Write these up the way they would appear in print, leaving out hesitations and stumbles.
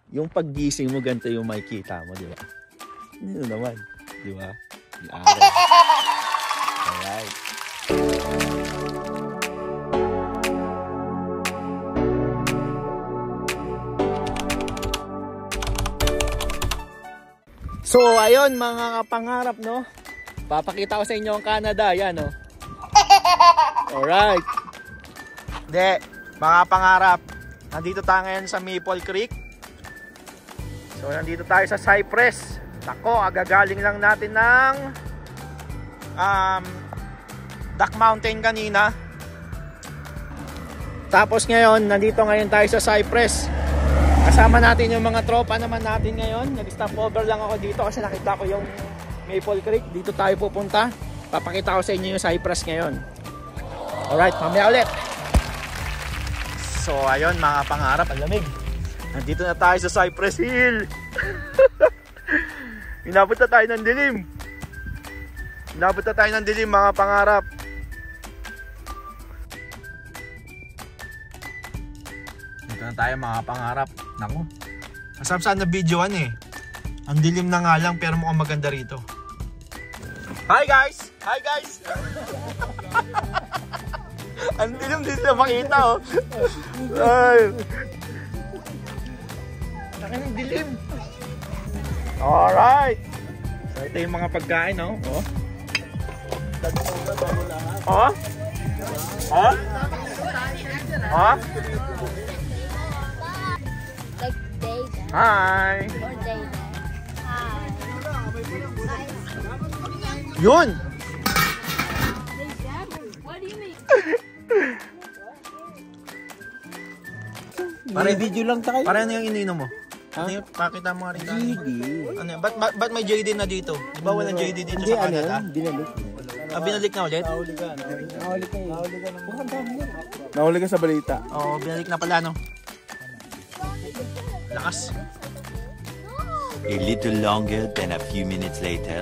Yung paggising mo, ganito yung makikita mo, di ba? Ano naman, di ba? Yung araw. Alright. So, ayun mga kapangarap, no? Papakita ko sa inyo ang Canada, yan, no? Alright. Hindi, mga pangarap. Nandito tayo ngayon sa Maple Creek. So, nandito tayo sa Cypress. Nako, agagaling lang natin ng Duck Mountain kanina. Tapos ngayon, nandito ngayon tayo sa Cypress. Kasama natin yung mga tropa naman natin ngayon. Nag-stop over lang ako dito kasi nakita ko yung Maple Creek. Dito tayo pupunta. Papakita ko sa inyo yung Cypress ngayon. Alright, mamaya ulit. So ayun mga pangarap, ang lamig. Nandito na tayo sa Cypress Hill. Inabot na tayo ng dilim. Inabot na tayo ng dilim mga pangarap. Dito na tayo mga pangarap. Naku, masam-saan na videoan eh. Ang dilim na nga lang pero mukhang maganda rito. Hi guys! Hi guys! Ang dilim din na makita oh. Ay. Laki ng dilim. Alright. So ito yung mga pagkain oh. Oh. Oh. Oh. Oh. Hi. Yun. Pare video lang tayo. Para ano yung ininom mo? Ano yung pakita mo rin tayo? JD. Ano, ba't may JD na dito? Di ba walang JD dito Hindi, sa Canada? binalik. Binalik na ulit? Nahuli ka. Nahuli ka sa balita. Oo, binalik na pala no? Lakas. A little longer than a few minutes later.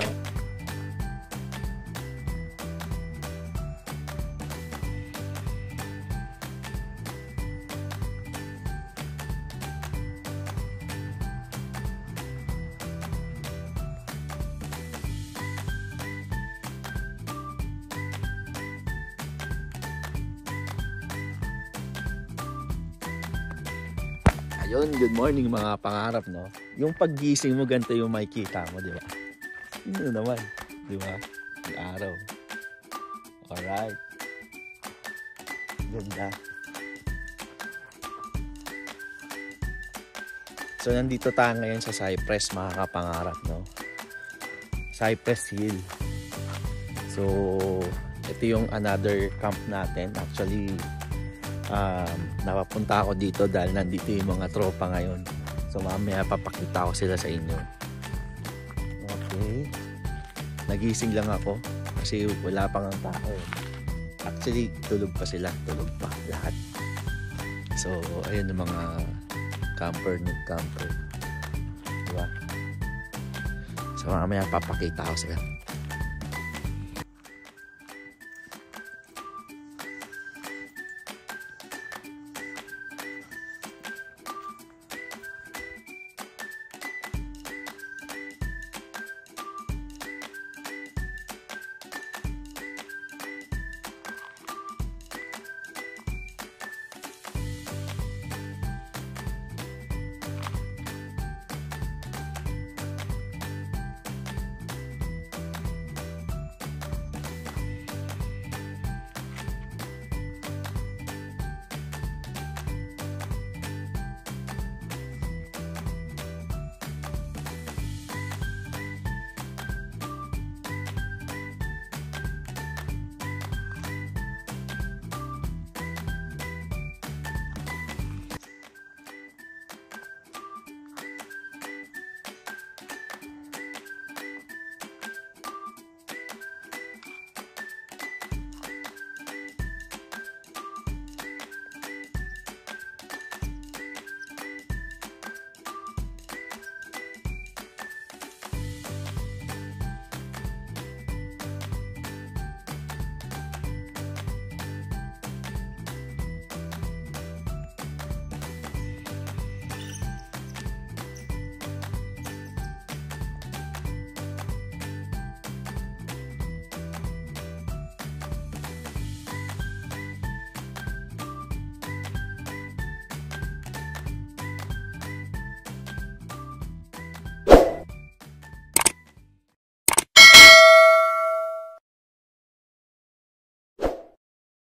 Ayun, good morning mga pangarap, no? Yung paggising mo, ganito yung makikita mo, di ba? Ano naman, di ba? Yung araw. Alright. Ganda. So, nandito tayo ngayon sa Cypress, mga kapangarap, no? Cypress Hill. So, ito yung another camp natin. Actually, napapunta ako dito dahil nandito yung mga tropa ngayon. So mamaya papakita ko sila sa inyo. Okay. Nagising lang ako kasi wala pang ang tao. Actually, tulog pa sila. Tulog pa lahat. So, ayun yung mga camper. Diba? So mamaya papakita ko sila.